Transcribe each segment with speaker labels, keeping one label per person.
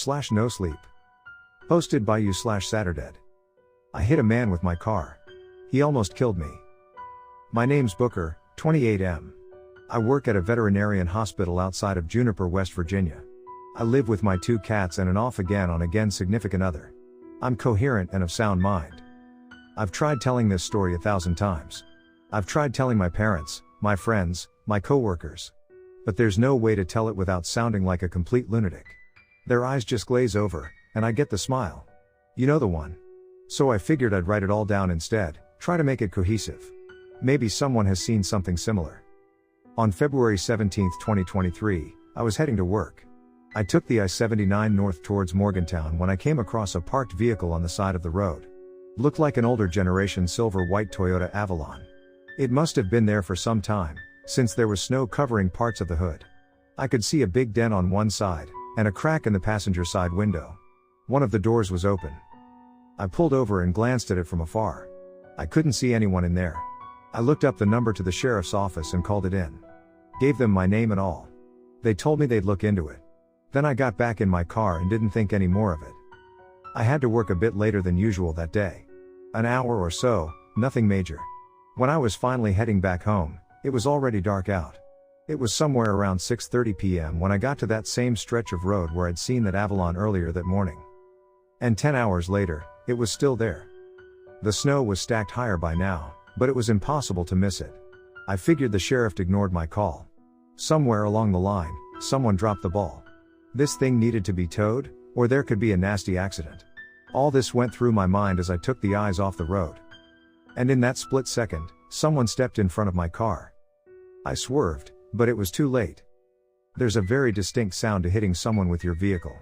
Speaker 1: r/nosleep. Posted by you/Saturdead. I hit a man with my car. He almost killed me. My name's Booker, 28M. I work at a veterinarian hospital outside of Juniper, West Virginia. I live with my 2 cats and an off-again on-again significant other. I'm coherent and of sound mind. I've tried telling this story 1,000 times. I've tried telling my parents, my friends, my coworkers. But there's no way to tell it without sounding like a complete lunatic. Their eyes just glaze over, and I get the smile. You know the one. So I figured I'd write it all down instead, try to make it cohesive. Maybe someone has seen something similar. On February 17, 2023, I was heading to work. I took the I-79 north towards Morgantown when I came across a parked vehicle on the side of the road. Looked like an older generation silver-white Toyota Avalon. It must have been there for some time, since there was snow covering parts of the hood. I could see a big dent on one side, and a crack in the passenger side window. One of the doors was open. I pulled over and glanced at it from afar. I couldn't see anyone in there. I looked up the number to the sheriff's office and called it in. Gave them my name and all. They told me they'd look into it. Then I got back in my car and didn't think any more of it. I had to work a bit later than usual that day. An hour or so, nothing major. When I was finally heading back home, it was already dark out. It was somewhere around 6:30 p.m. when I got to that same stretch of road where I'd seen that Avalon earlier that morning. And 10 hours later, it was still there. The snow was stacked higher by now, but it was impossible to miss it. I figured the sheriff ignored my call. Somewhere along the line, someone dropped the ball. This thing needed to be towed, or there could be a nasty accident. All this went through my mind as I took the eyes off the road. And in that split second, someone stepped in front of my car. I swerved, but it was too late. There's a very distinct sound to hitting someone with your vehicle.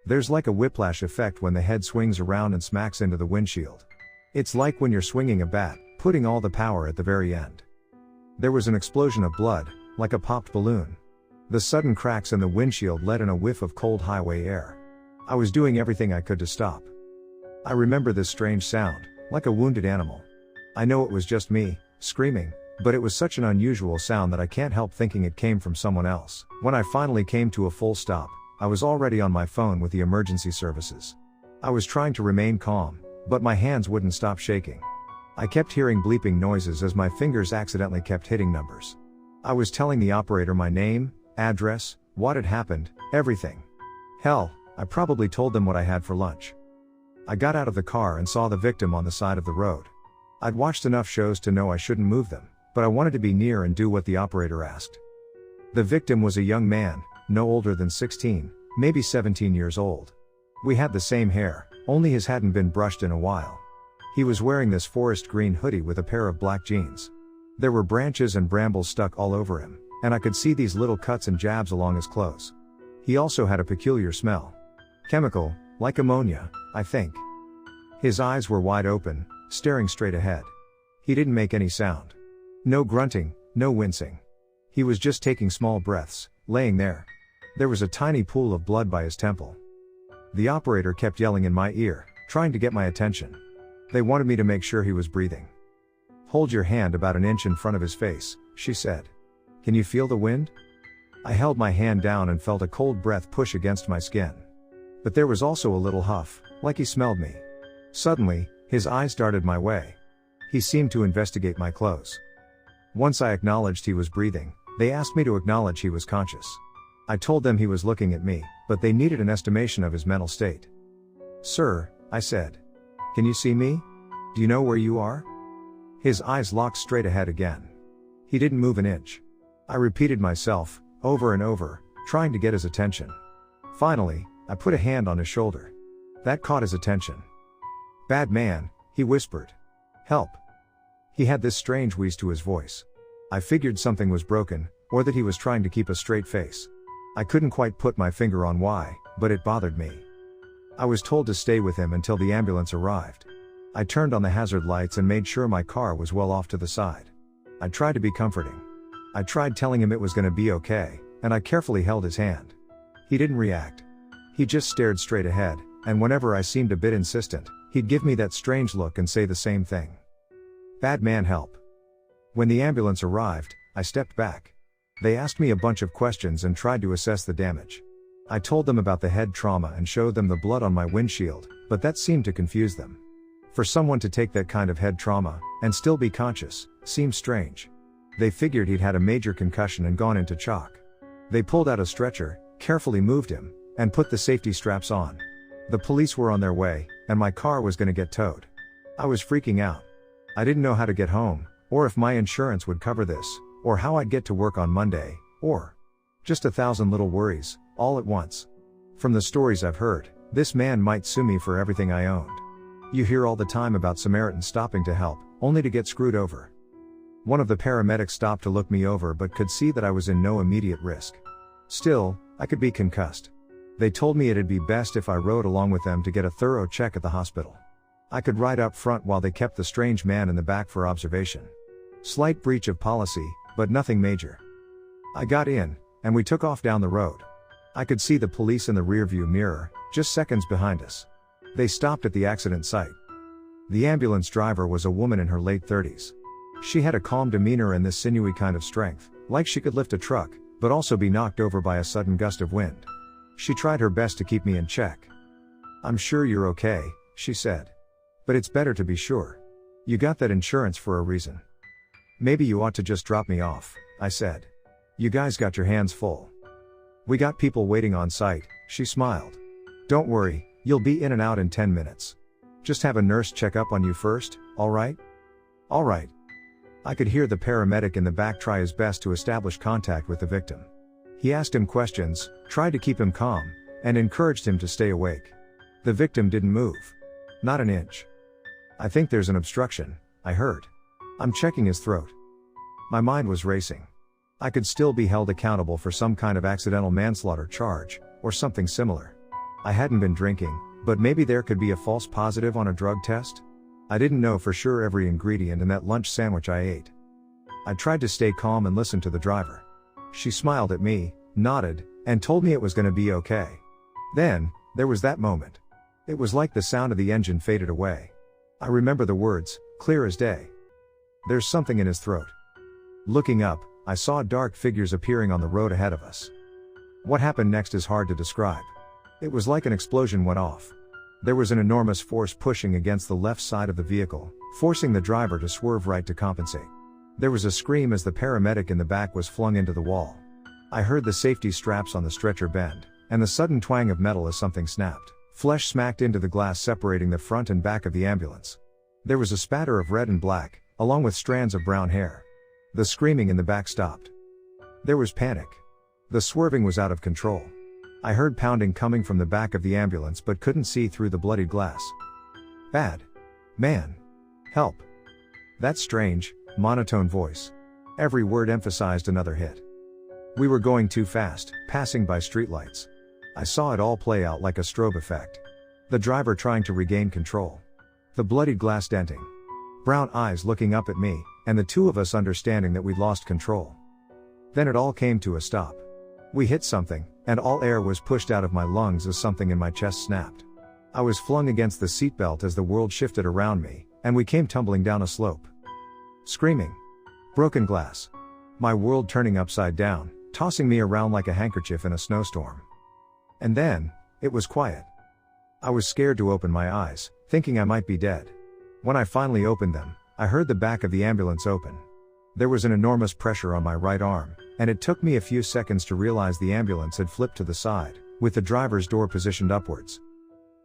Speaker 1: There's like a whiplash effect when the head swings around and smacks into the windshield. It's like when you're swinging a bat, putting all the power at the very end. There was an explosion of blood, like a popped balloon. The sudden cracks in the windshield let in a whiff of cold highway air. I was doing everything I could to stop. I remember this strange sound, like a wounded animal. I know it was just me, screaming, but it was such an unusual sound that I can't help thinking it came from someone else. When I finally came to a full stop, I was already on my phone with the emergency services. I was trying to remain calm, but my hands wouldn't stop shaking. I kept hearing bleeping noises as my fingers accidentally kept hitting numbers. I was telling the operator my name, address, what had happened, everything. Hell, I probably told them what I had for lunch. I got out of the car and saw the victim on the side of the road. I'd watched enough shows to know I shouldn't move them, but I wanted to be near and do what the operator asked. The victim was a young man, no older than 16, maybe 17 years old. We had the same hair, only his hadn't been brushed in a while. He was wearing this forest green hoodie with a pair of black jeans. There were branches and brambles stuck all over him, and I could see these little cuts and jabs along his clothes. He also had a peculiar smell. Chemical, like ammonia, I think. His eyes were wide open, staring straight ahead. He didn't make any sound. No grunting, no wincing. He was just taking small breaths, laying there. There was a tiny pool of blood by his temple. The operator kept yelling in my ear, trying to get my attention. They wanted me to make sure he was breathing. "Hold your hand about an inch in front of his face," she said. "Can you feel the wind?" I held my hand down and felt a cold breath push against my skin. But there was also a little huff, like he smelled me. Suddenly, his eyes darted my way. He seemed to investigate my clothes. Once I acknowledged he was breathing, they asked me to acknowledge he was conscious. I told them he was looking at me, but they needed an estimation of his mental state. "Sir," I said. "Can you see me? Do you know where you are?" His eyes locked straight ahead again. He didn't move an inch. I repeated myself, over and over, trying to get his attention. Finally, I put a hand on his shoulder. That caught his attention. "Bad man," he whispered. "Help." He had this strange wheeze to his voice. I figured something was broken, or that he was trying to keep a straight face. I couldn't quite put my finger on why, but it bothered me. I was told to stay with him until the ambulance arrived. I turned on the hazard lights and made sure my car was well off to the side. I tried to be comforting. I tried telling him it was going to be okay, and I carefully held his hand. He didn't react. He just stared straight ahead, and whenever I seemed a bit insistent, he'd give me that strange look and say the same thing. "Bad man, help." When the ambulance arrived, I stepped back. They asked me a bunch of questions and tried to assess the damage. I told them about the head trauma and showed them the blood on my windshield, but that seemed to confuse them. For someone to take that kind of head trauma, and still be conscious, seemed strange. They figured he'd had a major concussion and gone into shock. They pulled out a stretcher, carefully moved him, and put the safety straps on. The police were on their way, and my car was gonna get towed. I was freaking out. I didn't know how to get home, or if my insurance would cover this, or how I'd get to work on Monday, or just 1,000 little worries, all at once. From the stories I've heard, this man might sue me for everything I owned. You hear all the time about Samaritans stopping to help, only to get screwed over. One of the paramedics stopped to look me over but could see that I was in no immediate risk. Still, I could be concussed. They told me it'd be best if I rode along with them to get a thorough check at the hospital. I could ride up front while they kept the strange man in the back for observation. Slight breach of policy, but nothing major. I got in, and we took off down the road. I could see the police in the rearview mirror, just seconds behind us. They stopped at the accident site. The ambulance driver was a woman in her late 30s. She had a calm demeanor and this sinewy kind of strength, like she could lift a truck, but also be knocked over by a sudden gust of wind. She tried her best to keep me in check. "I'm sure you're okay," she said. "But it's better to be sure. You got that insurance for a reason." "Maybe you ought to just drop me off," I said. "You guys got your hands full." "We got people waiting on site," she smiled. "Don't worry, you'll be in and out in 10 minutes. Just have a nurse check up on you first, alright?" "Alright." I could hear the paramedic in the back try his best to establish contact with the victim. He asked him questions, tried to keep him calm, and encouraged him to stay awake. The victim didn't move. Not an inch. "I think there's an obstruction," I heard. "I'm checking his throat." My mind was racing. I could still be held accountable for some kind of accidental manslaughter charge, or something similar. I hadn't been drinking, but maybe there could be a false positive on a drug test? I didn't know for sure every ingredient in that lunch sandwich I ate. I tried to stay calm and listen to the driver. She smiled at me, nodded, and told me it was gonna be okay. Then, there was that moment. It was like the sound of the engine faded away. I remember the words, clear as day. "There's something in his throat." Looking up, I saw dark figures appearing on the road ahead of us. What happened next is hard to describe. It was like an explosion went off. There was an enormous force pushing against the left side of the vehicle, forcing the driver to swerve right to compensate. There was a scream as the paramedic in the back was flung into the wall. I heard the safety straps on the stretcher bend, and the sudden twang of metal as something snapped. Flesh smacked into the glass separating the front and back of the ambulance. There was a spatter of red and black, along with strands of brown hair. The screaming in the back stopped. There was panic. The swerving was out of control. I heard pounding coming from the back of the ambulance but couldn't see through the bloodied glass. "Bad. Man. Help." That strange, monotone voice. Every word emphasized another hit. We were going too fast, passing by streetlights. I saw it all play out like a strobe effect. The driver trying to regain control. The bloodied glass denting. Brown eyes looking up at me, and the two of us understanding that we'd lost control. Then it all came to a stop. We hit something, and all air was pushed out of my lungs as something in my chest snapped. I was flung against the seatbelt as the world shifted around me, and we came tumbling down a slope. Screaming. Broken glass. My world turning upside down, tossing me around like a handkerchief in a snowstorm. And then, it was quiet. I was scared to open my eyes, thinking I might be dead. When I finally opened them, I heard the back of the ambulance open. There was an enormous pressure on my right arm, and it took me a few seconds to realize the ambulance had flipped to the side, with the driver's door positioned upwards.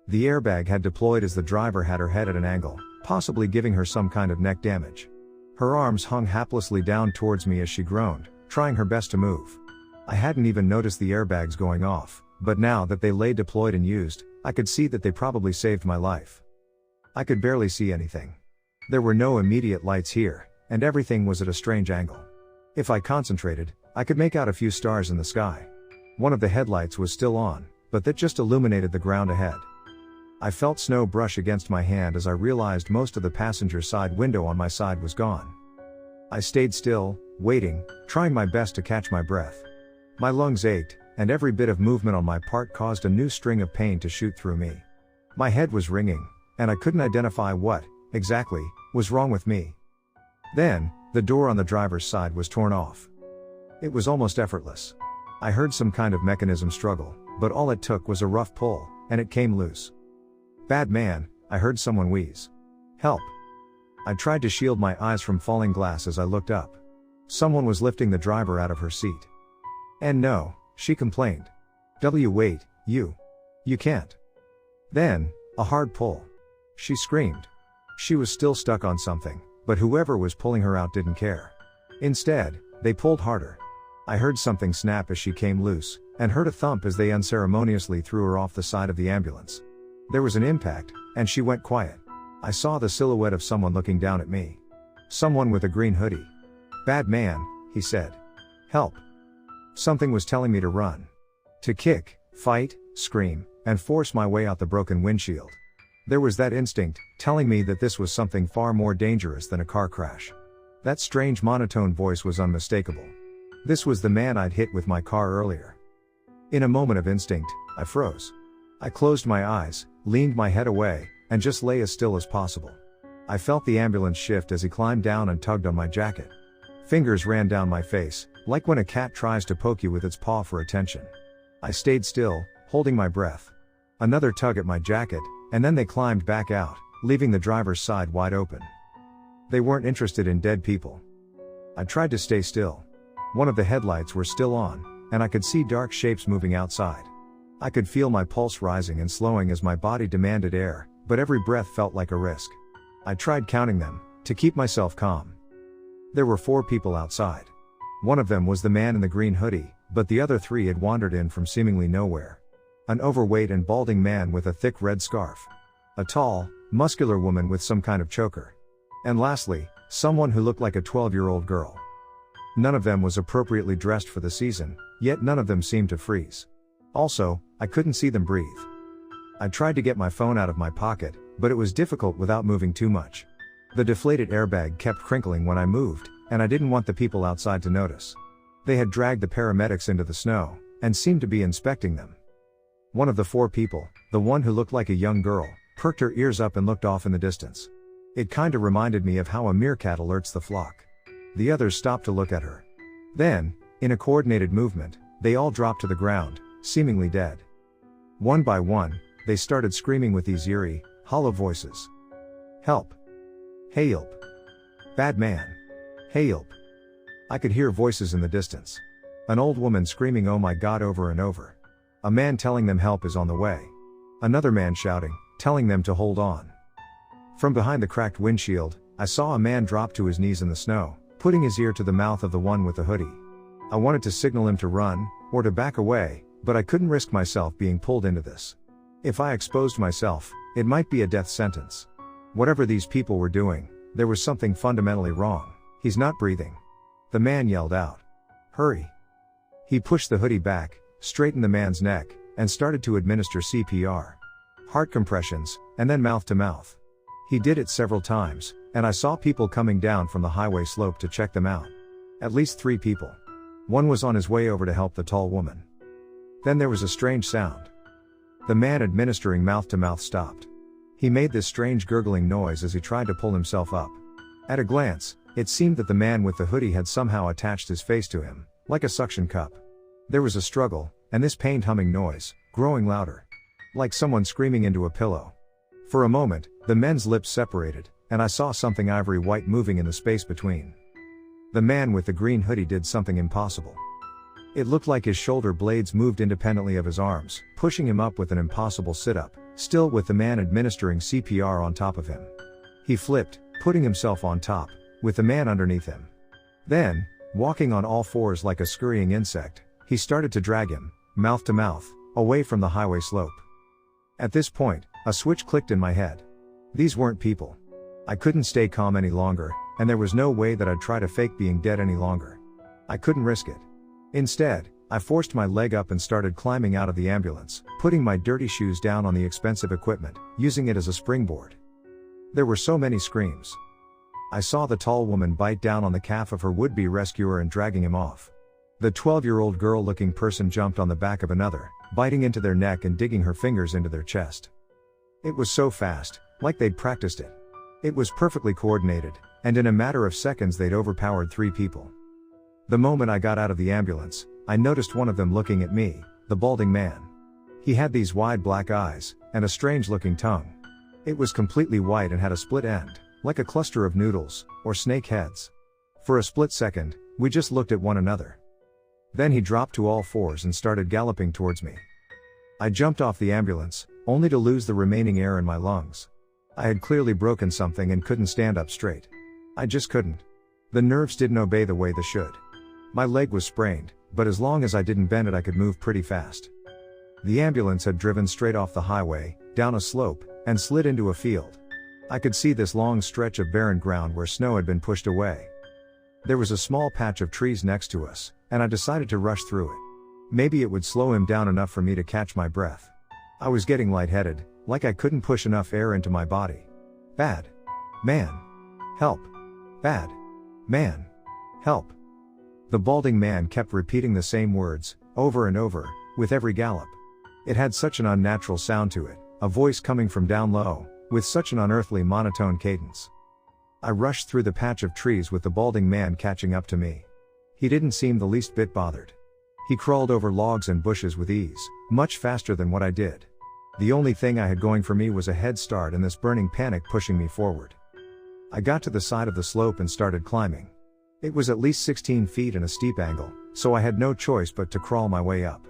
Speaker 1: The airbag had deployed as the driver had her head at an angle, possibly giving her some kind of neck damage. Her arms hung haplessly down towards me as she groaned, trying her best to move. I hadn't even noticed the airbags going off, but now that they lay deployed and used, I could see that they probably saved my life. I could barely see anything. There were no immediate lights here, and everything was at a strange angle. If I concentrated, I could make out a few stars in the sky. One of the headlights was still on, but that just illuminated the ground ahead. I felt snow brush against my hand as I realized most of the passenger side window on my side was gone. I stayed still, waiting, trying my best to catch my breath. My lungs ached, and every bit of movement on my part caused a new string of pain to shoot through me. My head was ringing, and I couldn't identify what, exactly, was wrong with me. Then, the door on the driver's side was torn off. It was almost effortless. I heard some kind of mechanism struggle, but all it took was a rough pull, and it came loose. "Bad man," I heard someone wheeze. "Help." I tried to shield my eyes from falling glass as I looked up. Someone was lifting the driver out of her seat. "And no," she complained. Wait, you can't." Then, a hard pull. She screamed. She was still stuck on something, but whoever was pulling her out didn't care. Instead, they pulled harder. I heard something snap as she came loose, and heard a thump as they unceremoniously threw her off the side of the ambulance. There was an impact, and she went quiet. I saw the silhouette of someone looking down at me. Someone with a green hoodie. "Bad man," he said. "Help." Something was telling me to run. To kick, fight, scream, and force my way out the broken windshield. There was that instinct, telling me that this was something far more dangerous than a car crash. That strange monotone voice was unmistakable. This was the man I'd hit with my car earlier. In a moment of instinct, I froze. I closed my eyes, leaned my head away, and just lay as still as possible. I felt the ambulance shift as he climbed down and tugged on my jacket. Fingers ran down my face, like when a cat tries to poke you with its paw for attention. I stayed still, holding my breath. Another tug at my jacket, and then they climbed back out, leaving the driver's side wide open. They weren't interested in dead people. I tried to stay still. One of the headlights were still on, and I could see dark shapes moving outside. I could feel my pulse rising and slowing as my body demanded air, but every breath felt like a risk. I tried counting them, to keep myself calm. There were 4 people outside. One of them was the man in the green hoodie, but the other 3 had wandered in from seemingly nowhere. An overweight and balding man with a thick red scarf. A tall, muscular woman with some kind of choker. And lastly, someone who looked like a 12-year-old girl. None of them was appropriately dressed for the season, yet none of them seemed to freeze. Also, I couldn't see them breathe. I tried to get my phone out of my pocket, but it was difficult without moving too much. The deflated airbag kept crinkling when I moved, and I didn't want the people outside to notice. They had dragged the paramedics into the snow, and seemed to be inspecting them. One of the 4 people, the one who looked like a young girl, perked her ears up and looked off in the distance. It kinda reminded me of how a meerkat alerts the flock. The others stopped to look at her. Then, in a coordinated movement, they all dropped to the ground, seemingly dead. One by one, they started screaming with these eerie, hollow voices. "Help! Help! Bad man! Help!" I could hear voices in the distance. An old woman screaming "Oh my God" over and over. A man telling them help is on the way. Another man shouting, telling them to hold on. From behind the cracked windshield, I saw a man drop to his knees in the snow, putting his ear to the mouth of the one with the hoodie. I wanted to signal him to run, or to back away, but I couldn't risk myself being pulled into this. If I exposed myself, it might be a death sentence. Whatever these people were doing, there was something fundamentally wrong. "He's not breathing." The man yelled out. "Hurry." He pushed the hoodie back, straightened the man's neck, and started to administer CPR. Heart compressions, and then mouth to mouth. He did it several times, and I saw people coming down from the highway slope to check them out. At least 3 people. One was on his way over to help the tall woman. Then there was a strange sound. The man administering mouth to mouth stopped. He made this strange gurgling noise as he tried to pull himself up. At a glance, it seemed that the man with the hoodie had somehow attached his face to him, like a suction cup. There was a struggle, and this pained humming noise, growing louder. Like someone screaming into a pillow. For a moment, the men's lips separated, and I saw something ivory white moving in the space between. The man with the green hoodie did something impossible. It looked like his shoulder blades moved independently of his arms, pushing him up with an impossible sit-up, still with the man administering CPR on top of him. He flipped, putting himself on top, with the man underneath him. Then, walking on all 4s like a scurrying insect, he started to drag him, mouth to mouth, away from the highway slope. At this point, a switch clicked in my head. These weren't people. I couldn't stay calm any longer, and there was no way that I'd try to fake being dead any longer. I couldn't risk it. Instead, I forced my leg up and started climbing out of the ambulance, putting my dirty shoes down on the expensive equipment, using it as a springboard. There were so many screams. I saw the tall woman bite down on the calf of her would-be rescuer and dragging him off. The 12-year-old girl-looking person jumped on the back of another, biting into their neck and digging her fingers into their chest. It was so fast, like they'd practiced it. It was perfectly coordinated, and in a matter of seconds they'd overpowered 3 people. The moment I got out of the ambulance, I noticed one of them looking at me, the balding man. He had these wide black eyes, and a strange looking tongue. It was completely white and had a split end, like a cluster of noodles, or snake heads. For a split second, we just looked at one another. Then he dropped to all fours and started galloping towards me. I jumped off the ambulance, only to lose the remaining air in my lungs. I had clearly broken something and couldn't stand up straight. I just couldn't. The nerves didn't obey the way they should. My leg was sprained, but as long as I didn't bend it I could move pretty fast. The ambulance had driven straight off the highway, down a slope, and slid into a field. I could see this long stretch of barren ground where snow had been pushed away. There was a small patch of trees next to us, and I decided to rush through it. Maybe it would slow him down enough for me to catch my breath. I was getting lightheaded, like I couldn't push enough air into my body. Bad man. Help. Bad man. Help. The balding man kept repeating the same words, over and over, with every gallop. It had such an unnatural sound to it, a voice coming from down low, with such an unearthly monotone cadence. I rushed through the patch of trees with the balding man catching up to me. He didn't seem the least bit bothered. He crawled over logs and bushes with ease, much faster than what I did. The only thing I had going for me was a head start and this burning panic pushing me forward. I got to the side of the slope and started climbing. It was at least 16 feet and a steep angle, so I had no choice but to crawl my way up.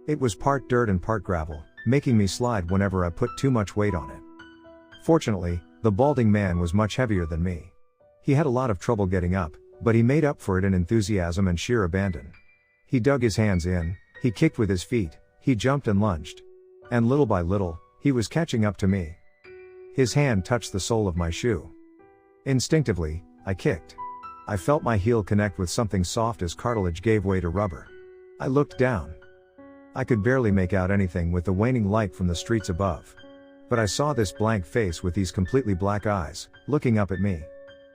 Speaker 1: It was part dirt and part gravel, making me slide whenever I put too much weight on it. Fortunately, the balding man was much heavier than me. He had a lot of trouble getting up, but he made up for it in enthusiasm and sheer abandon. He dug his hands in, he kicked with his feet, he jumped and lunged. And little by little, he was catching up to me. His hand touched the sole of my shoe. Instinctively, I kicked. I felt my heel connect with something soft as cartilage gave way to rubber. I looked down. I could barely make out anything with the waning light from the streets above. But I saw this blank face with these completely black eyes, looking up at me.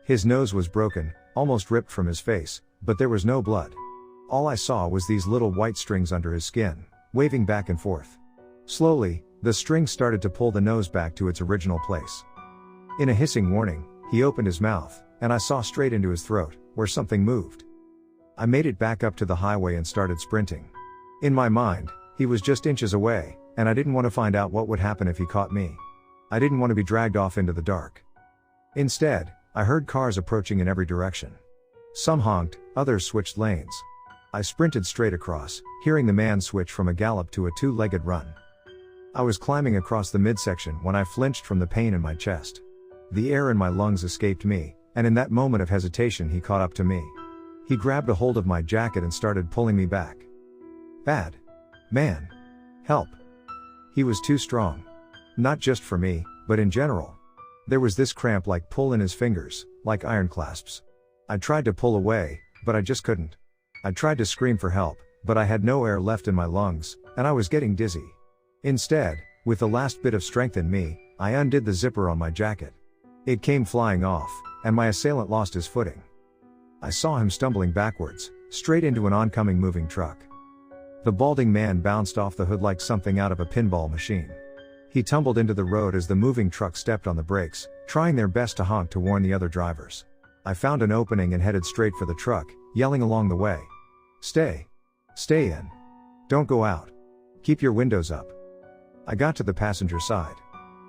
Speaker 1: His nose was broken, almost ripped from his face, but there was no blood. All I saw was these little white strings under his skin, waving back and forth. Slowly, the strings started to pull the nose back to its original place. In a hissing warning, he opened his mouth, and I saw straight into his throat, where something moved. I made it back up to the highway and started sprinting. In my mind, he was just inches away, and I didn't want to find out what would happen if he caught me. I didn't want to be dragged off into the dark. Instead, I heard cars approaching in every direction. Some honked, others switched lanes. I sprinted straight across, hearing the man switch from a gallop to a two-legged run. I was climbing across the midsection when I flinched from the pain in my chest. The air in my lungs escaped me, and in that moment of hesitation he caught up to me. He grabbed a hold of my jacket and started pulling me back. Bad man. Help. He was too strong. Not just for me, but in general. There was this cramp-like pull in his fingers, like iron clasps. I tried to pull away, but I just couldn't. I tried to scream for help, but I had no air left in my lungs, and I was getting dizzy. Instead, with the last bit of strength in me, I undid the zipper on my jacket. It came flying off, and my assailant lost his footing. I saw him stumbling backwards, straight into an oncoming moving truck. The balding man bounced off the hood like something out of a pinball machine. He tumbled into the road as the moving truck stepped on the brakes, trying their best to honk to warn the other drivers. I found an opening and headed straight for the truck, yelling along the way. Stay. Stay in. Don't go out. Keep your windows up. I got to the passenger side.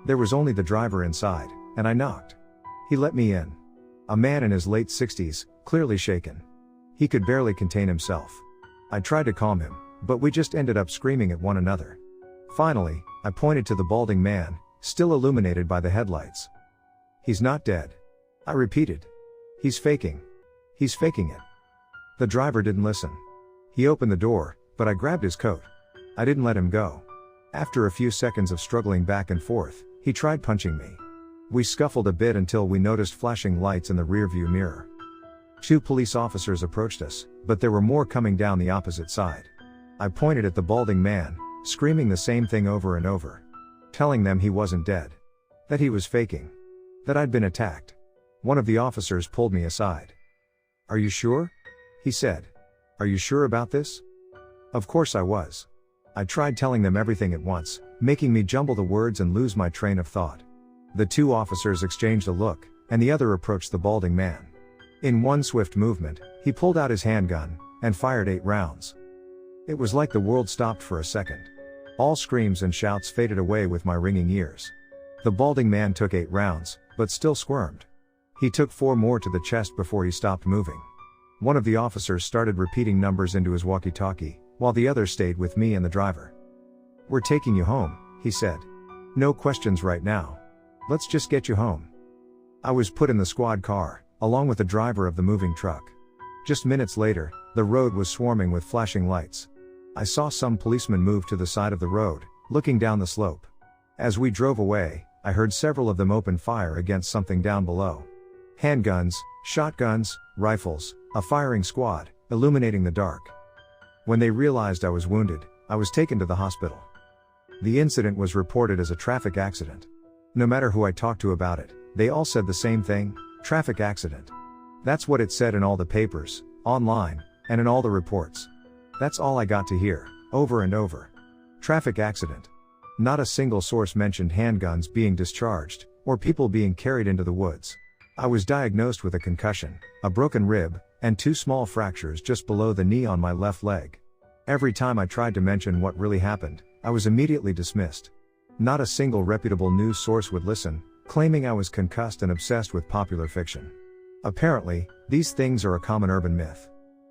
Speaker 1: There was only the driver inside, and I knocked. He let me in. A man in his late 60s, clearly shaken. He could barely contain himself. I tried to calm him, but we just ended up screaming at one another. Finally, I pointed to the balding man, still illuminated by the headlights. He's not dead. I repeated. He's faking. He's faking it. The driver didn't listen. He opened the door, but I grabbed his coat. I didn't let him go. After a few seconds of struggling back and forth, he tried punching me. We scuffled a bit until we noticed flashing lights in the rearview mirror. 2 police officers approached us, but there were more coming down the opposite side. I pointed at the balding man, screaming the same thing over and over. Telling them he wasn't dead. That he was faking. That I'd been attacked. One of the officers pulled me aside. Are you sure? He said. Are you sure about this? Of course I was. I tried telling them everything at once, making me jumble the words and lose my train of thought. The 2 officers exchanged a look, and the other approached the balding man. In one swift movement, he pulled out his handgun, and fired 8 rounds. It was like the world stopped for a second. All screams and shouts faded away with my ringing ears. The balding man took 8 rounds, but still squirmed. He took 4 more to the chest before he stopped moving. One of the officers started repeating numbers into his walkie-talkie, while the other stayed with me and the driver. "We're taking you home," he said. "No questions right now. Let's just get you home." I was put in the squad car, along with the driver of the moving truck. Just minutes later, the road was swarming with flashing lights. I saw some policemen move to the side of the road, looking down the slope. As we drove away, I heard several of them open fire against something down below. Handguns, shotguns, rifles, a firing squad, illuminating the dark. When they realized I was wounded, I was taken to the hospital. The incident was reported as a traffic accident. No matter who I talked to about it, they all said the same thing: traffic accident. That's what it said in all the papers, online, and in all the reports. That's all I got to hear, over and over. Traffic accident. Not a single source mentioned handguns being discharged, or people being carried into the woods. I was diagnosed with a concussion, a broken rib, and 2 small fractures just below the knee on my left leg. Every time I tried to mention what really happened, I was immediately dismissed. Not a single reputable news source would listen, claiming I was concussed and obsessed with popular fiction. Apparently, these things are a common urban myth.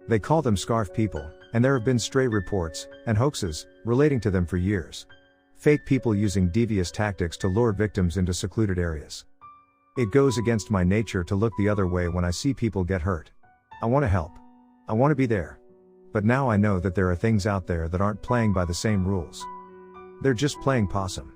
Speaker 1: They call them scarf people, and there have been stray reports, and hoaxes, relating to them for years. Fake people using devious tactics to lure victims into secluded areas. It goes against my nature to look the other way when I see people get hurt. I want to help. I want to be there. But now I know that there are things out there that aren't playing by the same rules. They're just playing possum.